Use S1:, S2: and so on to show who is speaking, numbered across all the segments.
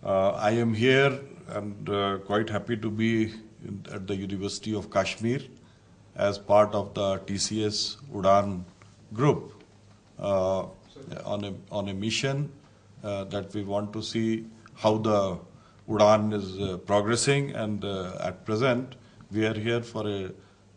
S1: I am here and quite happy to be at the University of Kashmir as part of the TCS Udan group on a mission that we want to see how the Udan is progressing, and at present we are here for a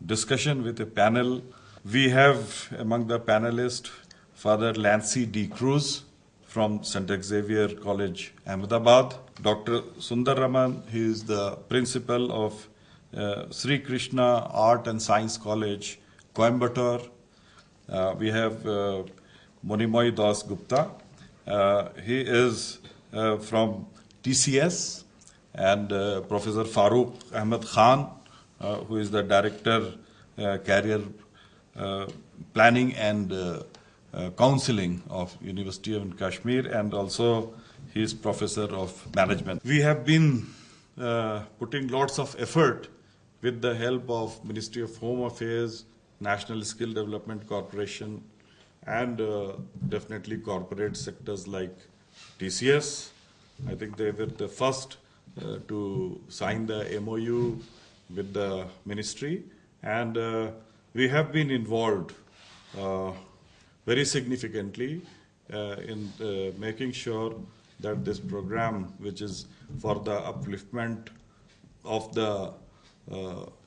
S1: discussion with a panel. We have among the panelists Father Lancy D. Cruz from St. Xavier College, Ahmedabad. Dr. Sundar Raman, he is the principal of Sri Krishna Art and Science College, Coimbatore. We have Monimoy Das Gupta. He is from TCS, and Professor Farooq Ahmed Khan, who is the Director Career Planning and Counseling of University of Kashmir, and also he is Professor of Management. We have been putting lots of effort with the help of Ministry of Home Affairs, National Skill Development Corporation, and definitely corporate sectors like TCS. I think they were the first to sign the MOU with the ministry, and we have been involved very significantly in making sure that this program, which is for the upliftment of the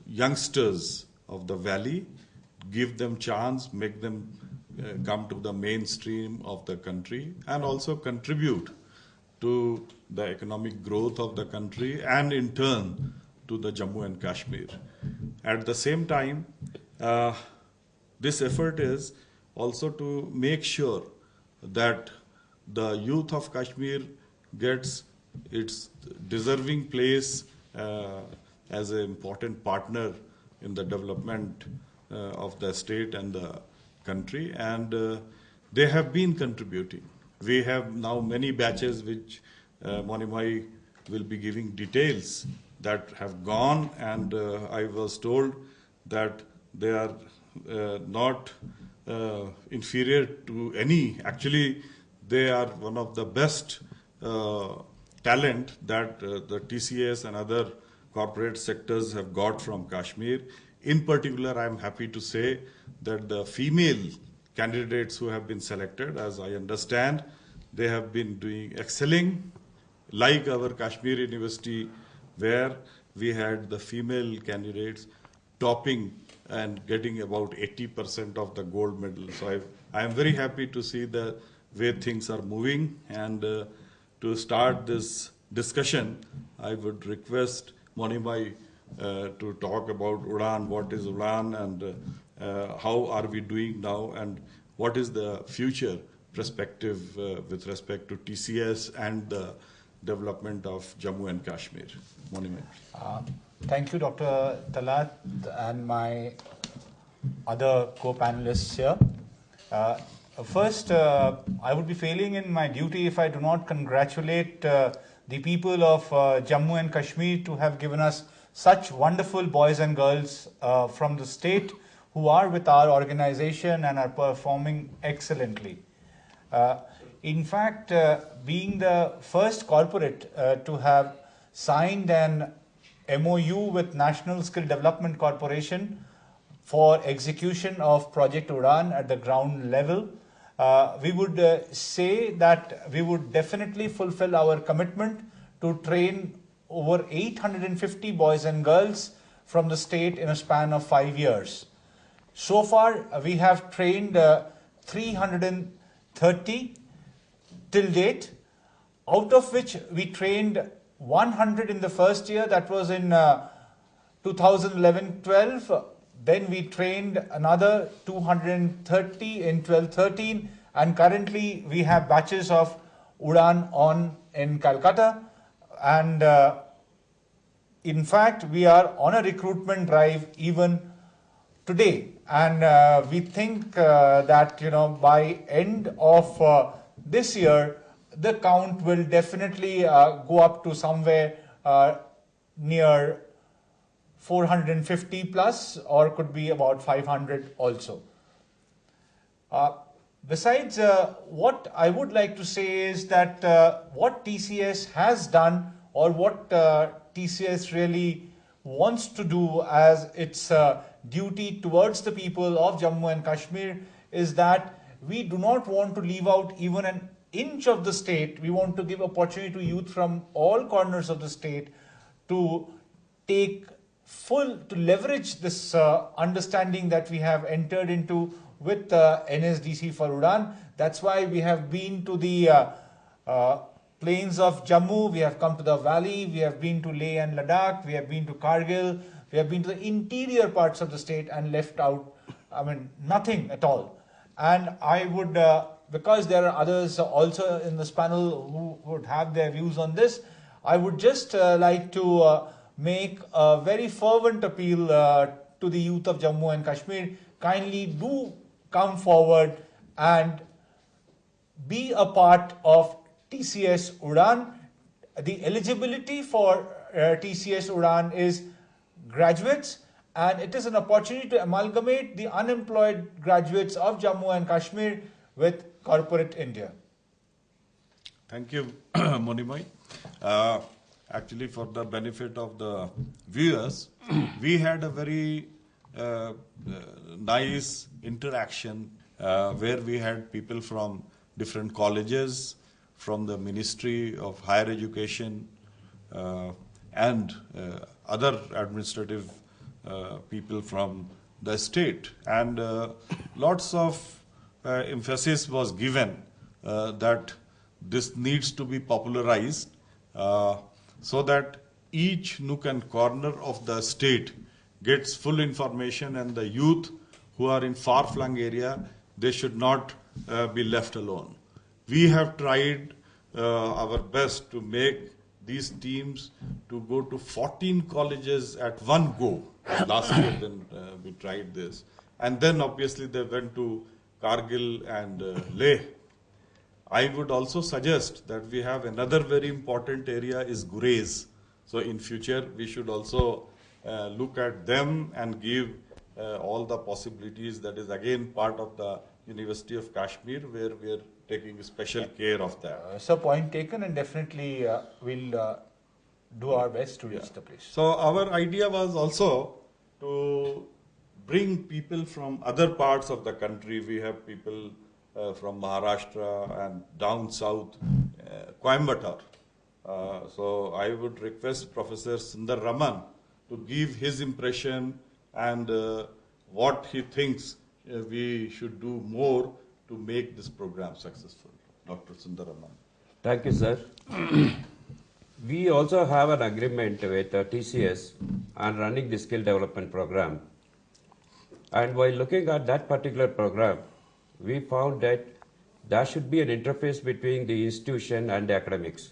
S1: youngsters of the valley, give them chance, make them come to the mainstream of the country, and also contribute to the economic growth of the country, and in turn to the Jammu and Kashmir. At the same time, this effort is also to make sure that the youth of Kashmir gets its deserving place as an important partner in the development of the state and the country, and they have been contributing. We have now many batches which Monimai will be giving details that have gone, and I was told that they are not inferior to any. Actually, they are one of the best talent that the TCS and other corporate sectors have got from Kashmir. In particular, I am happy to say that the female candidates who have been selected, as I understand, they have been excelling, like our Kashmir University, where we had the female candidates topping and getting about 80% of the gold medal. So I am very happy to see the way things are moving, and to start this discussion, I would request Monimai to talk about Udan, what is Udan, and how are we doing now, and what is the future perspective with respect to TCS and the development of Jammu and Kashmir. Monimai.
S2: Thank you, Dr. Talat, and my other co-panelists here. First, I would be failing in my duty if I do not congratulate the people of Jammu and Kashmir to have given us such wonderful boys and girls from the state who are with our organization and are performing excellently. In fact, being the first corporate to have signed an MOU with National Skill Development Corporation for execution of Project Udan at the ground level, we would say that we would definitely fulfill our commitment to train over 850 boys and girls from the state in a span of 5 years. So far, we have trained 330 till date, out of which we trained 100 in the first year, that was in 2011-12. Then we trained another 230 in 12-13, and currently we have batches of Udan on in Calcutta, and in fact we are on a recruitment drive even today, and we think that by end of this year the count will definitely go up to somewhere near 450 plus, or could be about 500 also. besides, what I would like to say is that what TCS has done, or what TCS really wants to do as its duty towards the people of Jammu and Kashmir, is that we do not want to leave out even an inch of the state. We want to give opportunity to youth from all corners of the state to leverage this understanding that we have entered into with NSDC for Udan. That's why we have been to the plains of Jammu, we have come to the valley, we have been to Leh and Ladakh, we have been to Kargil, we have been to the interior parts of the state and left out, nothing at all. And I would, because there are others also in this panel who would have their views on this, I would just like to make a very fervent appeal to the youth of Jammu and Kashmir. Kindly do come forward and be a part of TCS Udan. The eligibility for TCS Udan is graduates, and it is an opportunity to amalgamate the unemployed graduates of Jammu and Kashmir with corporate India.
S1: Thank you, Monimai. Actually, for the benefit of the viewers, we had a very nice interaction where we had people from different colleges, from the Ministry of Higher Education, and other administrative people from the state. And lots of emphasis was given that this needs to be popularized so that each nook and corner of the state gets full information, and the youth who are in far-flung area, they should not be left alone. We have tried our best to make these teams to go to 14 colleges at one go. Last year when we tried this. And then obviously they went to Kargil and Leh. I would also suggest that we have another very important area is Gurez. So in future we should also look at them and give all the possibilities. That is again part of the University of Kashmir, where we are taking special care of that.
S2: So point taken, and definitely we'll do our best to reach the place.
S1: So our idea was also to bring people from other parts of the country. We have people from Maharashtra and down south, Coimbatore. So I would request Professor Sundar Raman to give his impression and what he thinks we should do more to make this program successful. Dr. Sundar Raman.
S3: Thank you, sir. We also have an agreement with TCS on running the skill development program. And while looking at that particular program, we found that there should be an interface between the institution and the academics.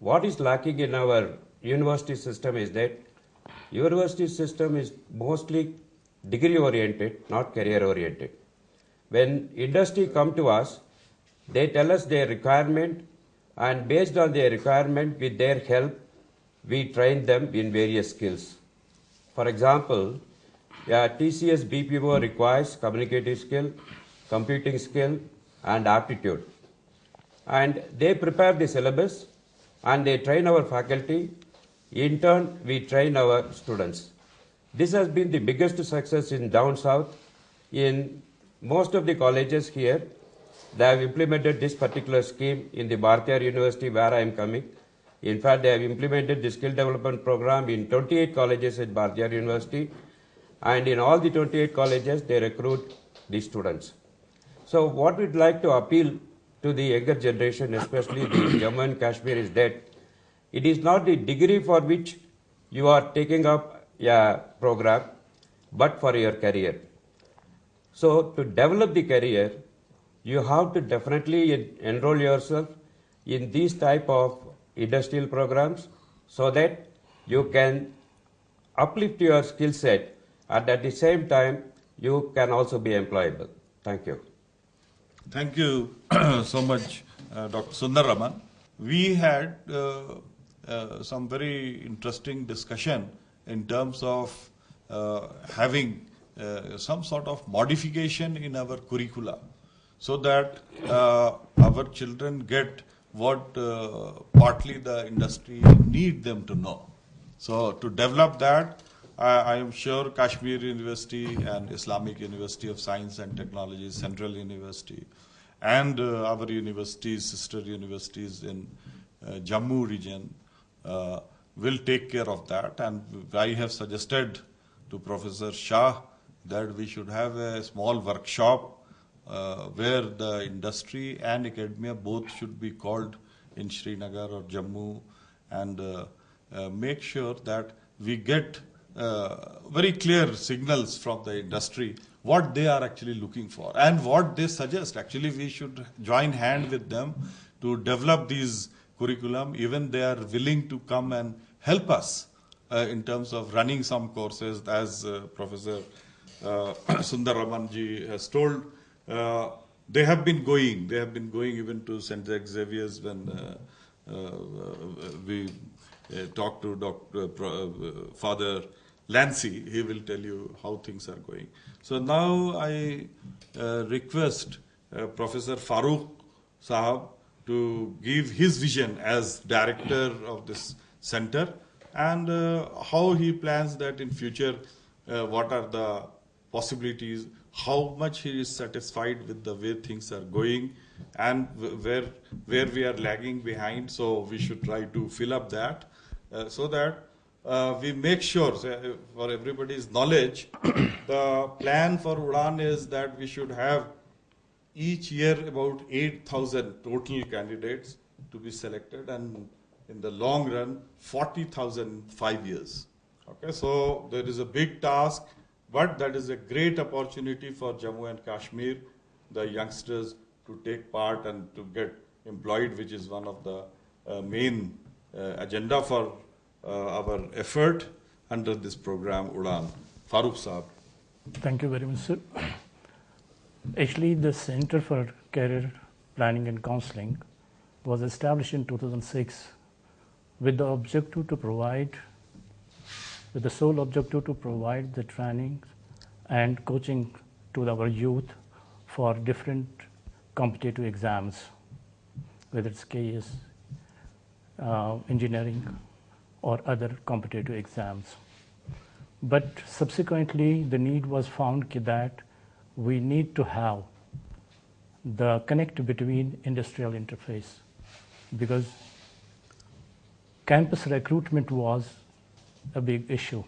S3: What is lacking in our university system is that university system is mostly degree oriented, not career oriented. When industry come to us, they tell us their requirement, and based on their requirement, with their help, we train them in various skills. For example, TCS BPO requires communicative skill, computing skill, and aptitude. And they prepare the syllabus, and they train our faculty. In turn, we train our students. This has been the biggest success in down south. In most of the colleges here, they have implemented this particular scheme. In the Bharatiya University, where I am coming, in fact, they have implemented the skill development program in 28 colleges at Bharatiya University, and in all the 28 colleges, they recruit the students. So what we'd like to appeal to the younger generation, especially the Jammu and Kashmir, is that it is not the degree for which you are taking up a program, but for your career. So to develop the career, you have to definitely enroll yourself in these type of industrial programs so that you can uplift your skill set, and at the same time you can also be employable. Thank you.
S1: Thank you so much, Dr. Sundar Raman. We had some very interesting discussion in terms of having some sort of modification in our curricula. so that our children get what partly the industry need them to know. So to develop that, I am sure Kashmir University and Islamic University of Science and Technology, Central University, and our universities, sister universities in Jammu region will take care of that. And I have suggested to Professor Shah that we should have a small workshop where the industry and academia both should be called in Srinagar or Jammu, and make sure that we get very clear signals from the industry what they are actually looking for and what they suggest. Actually, we should join hand with them to develop these curriculum. Even they are willing to come and help us in terms of running some courses, as Professor Sundar Ramanji has told. They have been going even to St. Xavier's when we talked to Father Lancy. He will tell you how things are going. So now I request Professor Farooq Sahab to give his vision as director of this center, and how he plans that in future, what are the possibilities, how much he is satisfied with the way things are going, and where we are lagging behind. So we should try to fill up that so that we make sure, for everybody's knowledge, the plan for Udaan is that we should have each year about 8,000 total candidates to be selected, and in the long run, 40,000 in 5 years. Okay, so there is a big task, but that is a great opportunity for Jammu and Kashmir, the youngsters, to take part and to get employed, which is one of the main agenda for our effort under this program, Udaan. Farooq Saab.
S4: Thank you very much, sir. Actually, the Center for Career Planning and Counseling was established in 2006 with the objective to provide, with the sole objective to provide the training and coaching to our youth for different competitive exams, whether it's KS, engineering, or other competitive exams. But subsequently, the need was found that we need to have the connect between industrial interface, because campus recruitment was a big issue.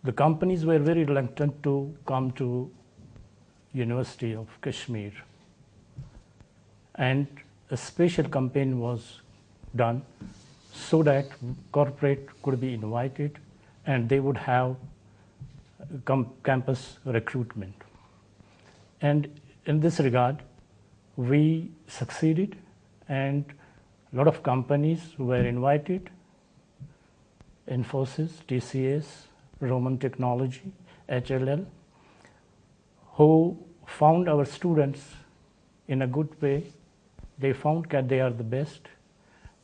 S4: The companies were very reluctant to come to University of Kashmir, and a special campaign was done so that corporate could be invited and they would have campus recruitment. And in this regard, we succeeded, and a lot of companies were invited: Infosys, TCS, Roman Technology, HLL, who found our students in a good way. They found that they are the best,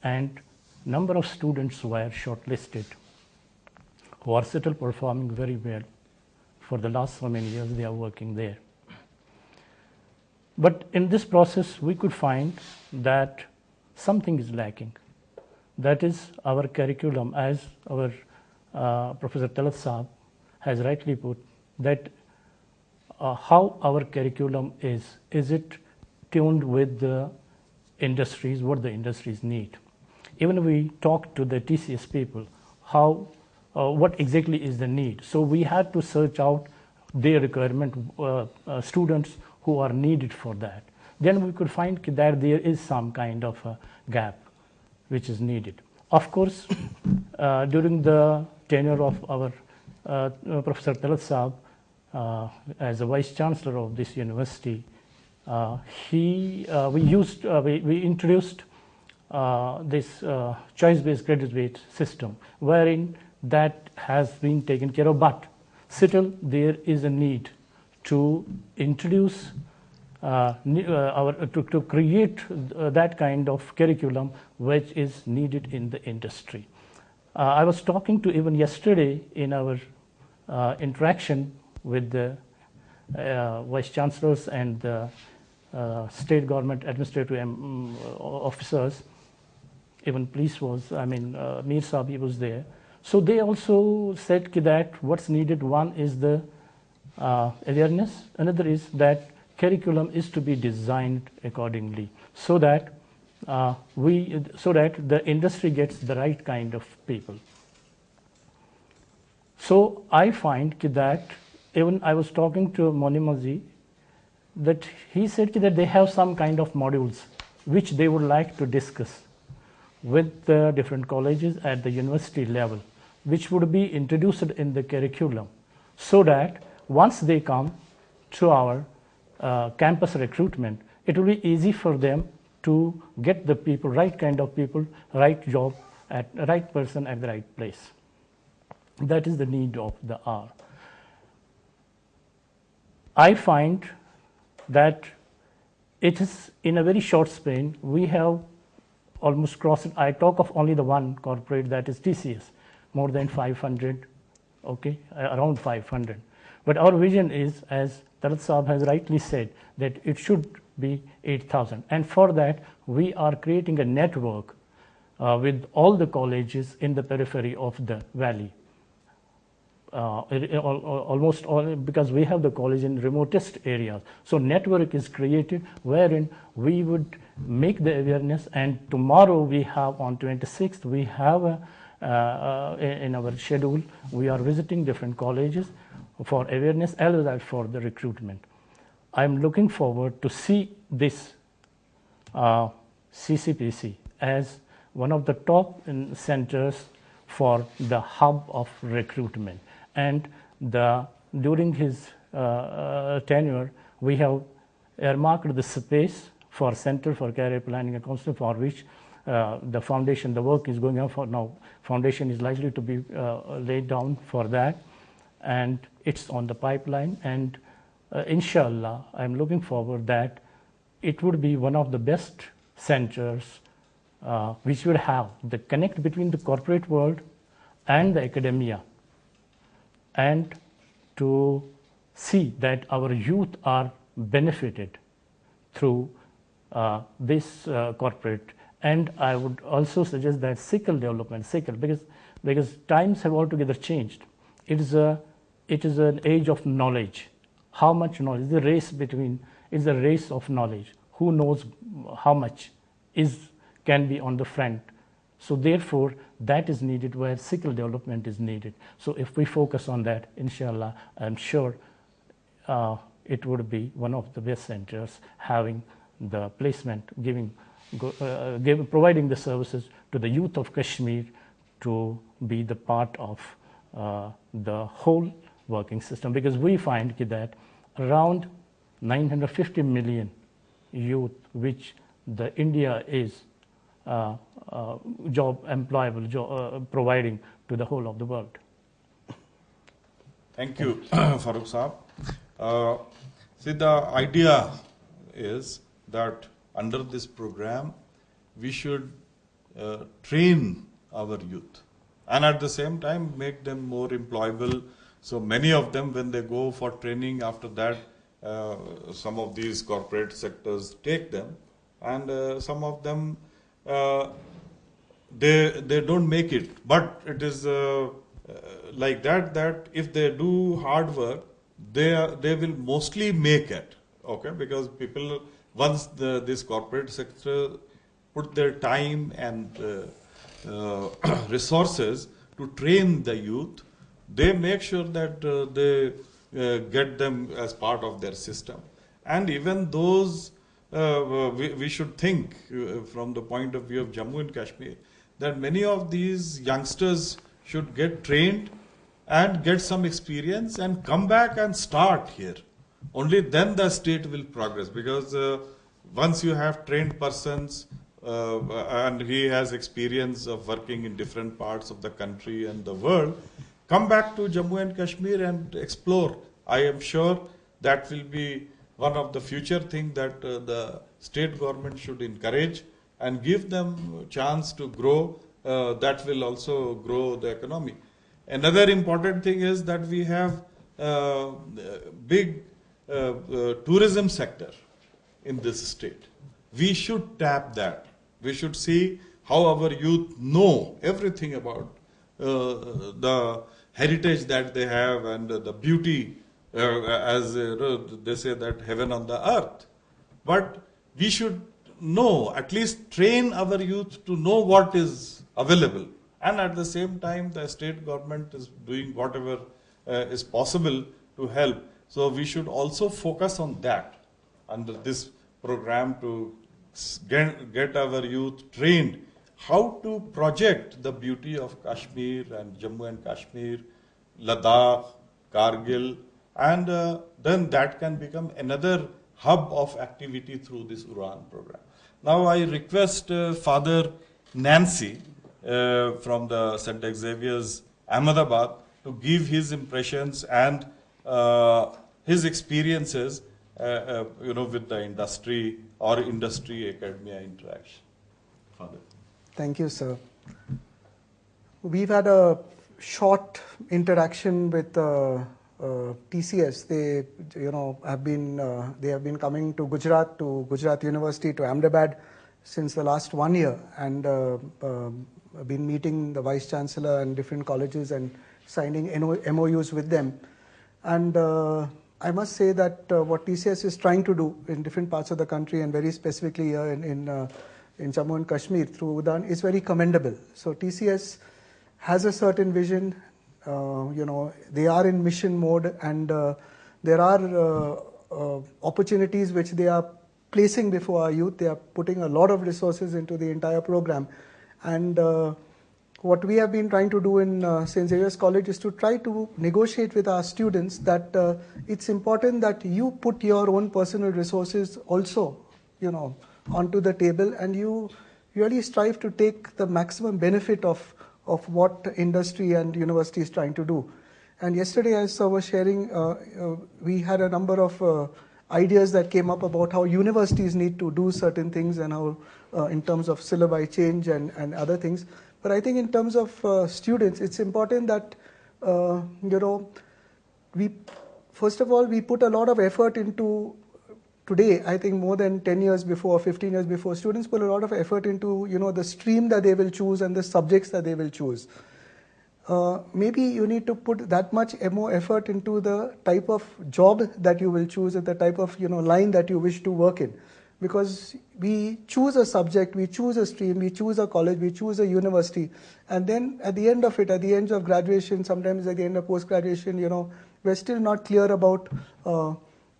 S4: and number of students were shortlisted who are still performing very well. For the last so many years, they are working there. But in this process, we could find that something is lacking. That is our curriculum, as our Professor Talat Saab has rightly put, that how our curriculum is it tuned with the industries, what the industries need. Even we talked to the TCS people, how what exactly is the need. So we had to search out their requirement, students who are needed for that. Then we could find that there is some kind of a gap which is needed. Of course, during the tenure of our Professor Talat Saab as a Vice Chancellor of this university, we introduced this choice-based graduate system, wherein that has been taken care of, but still there is a need to introduce to create that kind of curriculum which is needed in the industry. I was talking to even yesterday in our interaction with the vice chancellors and the state government administrative officers, even police was, Mir Sabi was there. So they also said that what's needed, one is the awareness, another is that curriculum is to be designed accordingly so that the industry gets the right kind of people. So I find that even I was talking to Monimaji, that he said that they have some kind of modules which they would like to discuss with the different colleges at the university level, which would be introduced in the curriculum, so that once they come to our campus recruitment, it will be easy for them to get the people, right kind of people, right job, at right person at the right place. That is the need of the hour. I find that it is in a very short span, we have almost crossed, I talk of only the one corporate, that is TCS, more than 500, okay, around 500. But our vision is, as Talat Saab has rightly said, that it should be 8,000. And for that, we are creating a network with all the colleges in the periphery of the valley. Almost all, because we have the college in remotest areas. So network is created wherein we would make the awareness, and tomorrow we have on 26th, we have in our schedule, we are visiting different colleges for awareness as well as for the recruitment. I'm looking forward to see this CCPC as one of the top centers for the hub of recruitment. And during his tenure, we have earmarked the space for Center for Career Planning and Counseling, for which the foundation, the work is going on for now. Foundation is likely to be laid down for that, and it's on the pipeline. And inshallah, I'm looking forward that it would be one of the best centers which would have the connect between the corporate world and the academia, and to see that our youth are benefited through this corporate. And I would also suggest that skill development, because times have altogether changed. It is an age of knowledge. How much knowledge? The race is a race of knowledge. Who knows how much can be on the front? So therefore, that is needed where skill development is needed. So if we focus on that, inshallah, I'm sure it would be one of the best centers, having the placement, providing the services to the youth of Kashmir to be the part of the whole working system. Because we find that around 950 million youth, which the India is providing to the whole of the world.
S1: Thank you, Farooq Saab. See, the idea is that under this program, we should train our youth and at the same time make them more employable. So many of them, when they go for training, after that, some of these corporate sectors take them, and some of them they don't make it. But it is like that if they do hard work, they will mostly make it. Okay, because people, once this corporate sector put their time and resources to train the youth, they make sure that they get them as part of their system. And even those, we should think from the point of view of Jammu and Kashmir, that many of these youngsters should get trained and get some experience and come back and start here. Only then the state will progress, because once you have trained persons and he has experience of working in different parts of the country and the world, come back to Jammu and Kashmir and explore. I am sure that will be one of the future things that the state government should encourage and give them a chance to grow. That will also grow the economy. Another important thing is that we have big tourism sector in this state. We should tap that. We should see how our youth know everything about the heritage that they have and the beauty, as they say that heaven on the earth. But we should know, at least train our youth to know what is available. And at the same time, the state government is doing whatever is possible to help. So we should also focus on that under this program to get our youth trained how to project the beauty of Kashmir and Jammu and Kashmir, Ladakh, Kargil, and then that can become another hub of activity through this UDAN program. Now I request Father Nancy from the St. Xavier's Ahmedabad to give his impressions and his experiences with the industry or industry-academia interaction. Father.
S5: Thank you, sir. We've had a short interaction with TCS. They, have been coming to Gujarat University, to Ahmedabad since the last 1 year, and been meeting the Vice Chancellor and different colleges and signing MOUs with them. And I must say that what TCS is trying to do in different parts of the country, and very specifically here in Jammu and Kashmir through UDAN, is very commendable. So TCS has a certain vision. They are in mission mode, and there are opportunities which they are placing before our youth. They are putting a lot of resources into the entire program. And what we have been trying to do in St. Xavier's College is to try to negotiate with our students that it's important that you put your own personal resources also, onto the table, and you really strive to take the maximum benefit of what industry and university is trying to do. And yesterday, as I was sharing, we had a number of ideas that came up about how universities need to do certain things, and how in terms of syllabi change and other things. But I think in terms of students, it's important that, we, first of all, we put a lot of effort into, today, I think more than 10 years before, 15 years before, students put a lot of effort into, the stream that they will choose and the subjects that they will choose. Maybe you need to put that much more effort into the type of job that you will choose and the type of, line that you wish to work in. Because we choose a subject, we choose a stream, we choose a college, we choose a university, and then at the end of it, at the end of graduation, sometimes at the end of post-graduation, we're still not clear about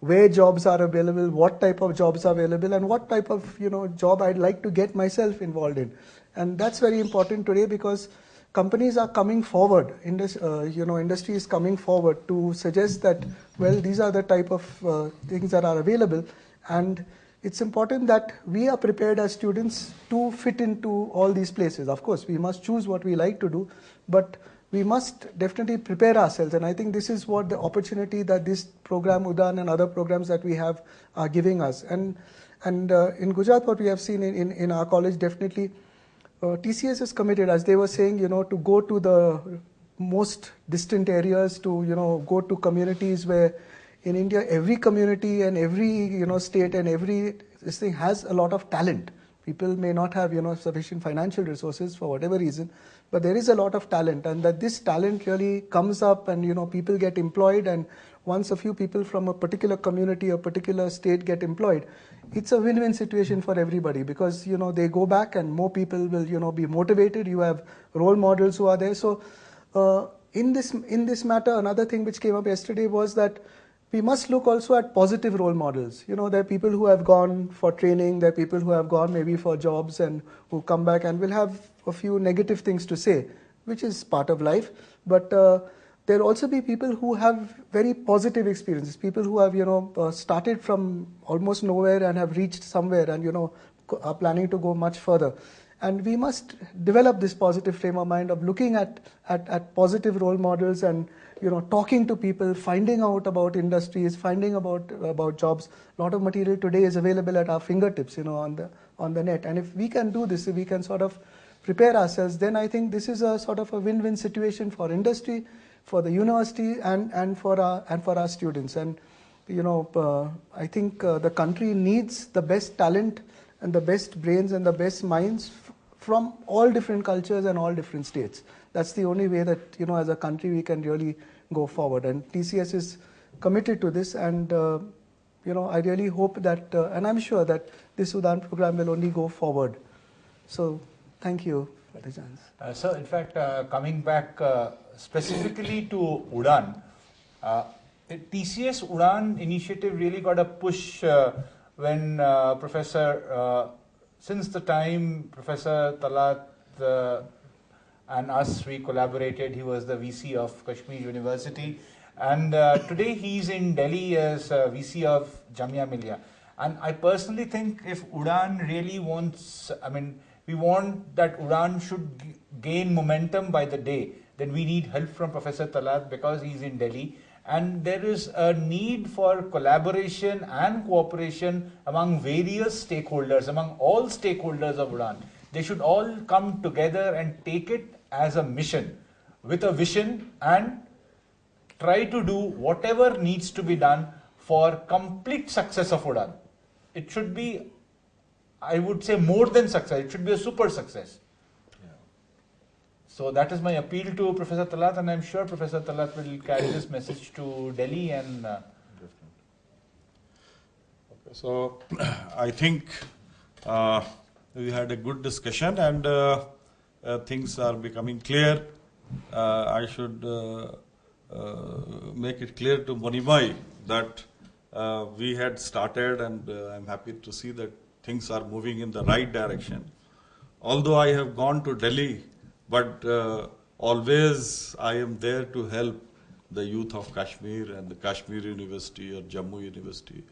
S5: where jobs are available, what type of jobs are available, and what type of job I'd like to get myself involved in. And that's very important today, because companies are coming forward, industry is coming forward to suggest that, well, these are the type of things that are available, and it's important that we are prepared as students to fit into all these places. Of course, we must choose what we like to do, but we must definitely prepare ourselves. And I think this is what the opportunity that this program, UDAN, and other programs that we have are giving us. And in Gujarat, what we have seen in our college, definitely, TCS is committed, as they were saying, to go to the most distant areas, to, go to communities where, in India, every community and every, state and every this thing has a lot of talent. People may not have, sufficient financial resources for whatever reason, but there is a lot of talent, and that this talent really comes up, and, people get employed, and once a few people from a particular community or particular state get employed, it's a win-win situation for everybody, because, they go back and more people will, be motivated. You have role models who are there. So in this matter, another thing which came up yesterday was that we must look also at positive role models. There are people who have gone for training, there are people who have gone maybe for jobs and who come back and will have a few negative things to say, which is part of life. But there will also be people who have very positive experiences, people who have, started from almost nowhere and have reached somewhere and, are planning to go much further. And we must develop this positive frame of mind of looking at positive role models and, talking to people, finding out about industries, finding about jobs. A lot of material today is available at our fingertips, on the net. And if we can do this, if we can sort of prepare ourselves, then I think this is a sort of a win-win situation for industry, for the university, and for our students. And I think the country needs the best talent and the best brains and the best minds from all different cultures and all different states. That's the only way that, as a country we can really go forward. And TCS is committed to this, and I really hope that, and I'm sure that this Udaan program will only go forward. So, thank you for the chance.
S2: Sir, in fact, coming back specifically to Udaan, TCS Udaan initiative really got a push when since the time Professor Talat and us, we collaborated. He was the VC of Kashmir University, and today he's in Delhi as VC of Jamia Millia. And I personally think if Udaan really wants, we want that Udaan should gain momentum by the day, then we need help from Professor Talat because he's in Delhi. And there is a need for collaboration and cooperation among various stakeholders, among all stakeholders of Udaan. They should all come together and take it as a mission with a vision and try to do whatever needs to be done for complete success of Udaan. It should be, I would say, more than success. It should be a super success. So that is my appeal to Professor Talat, and I'm sure Professor Talat will carry this message to Delhi. And
S1: Okay, so I think we had a good discussion, and things are becoming clear. I should make it clear to Monimai that we had started, and I'm happy to see that things are moving in the right direction. Although I have gone to Delhi, but always I am there to help the youth of Kashmir and the Kashmir University or Jammu University,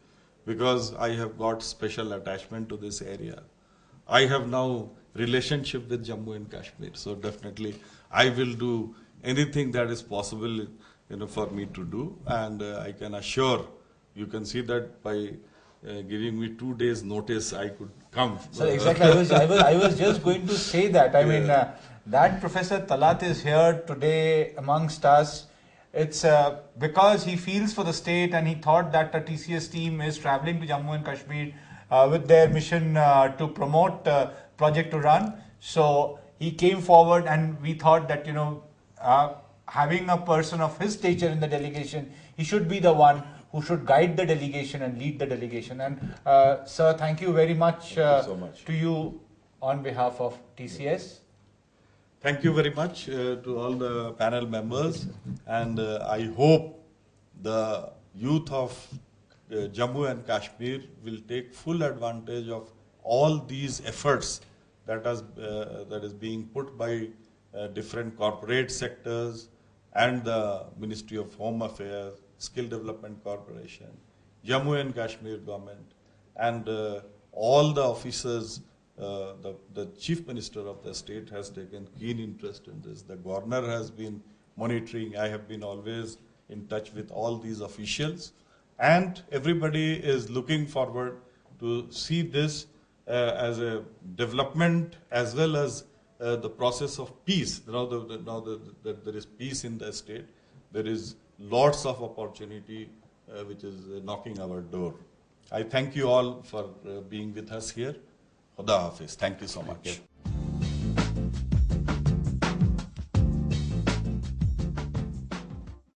S1: because I have got special attachment to this area. I have now relationship with Jammu and Kashmir, so definitely I will do anything that is possible, for me to do, and I can assure, you can see that by giving me 2 days notice, I could come.
S2: So exactly, I was just going to say that. That Professor Talat is here today amongst us. It's because he feels for the state, and he thought that the TCS team is traveling to Jammu and Kashmir with their mission to promote Project Udaan. So he came forward, and we thought that, having a person of his stature in the delegation, he should be the one who should guide the delegation and lead the delegation. And sir, thank you very much,
S1: so much
S2: to you on behalf of TCS.
S1: Thank you very much to all the panel members, and I hope the youth of Jammu and Kashmir will take full advantage of all these efforts that is being put by different corporate sectors and the Ministry of Home Affairs, Skill Development Corporation, Jammu and Kashmir government, and all the officers. The Chief Minister of the state has taken keen interest in this. The Governor has been monitoring. I have been always in touch with all these officials, and everybody is looking forward to see this as a development as well as the process of peace. Now that there is peace in the state, there is lots of opportunity which is knocking our door. I thank you all for being with us here. Khuda Hafiz. Thank you so much.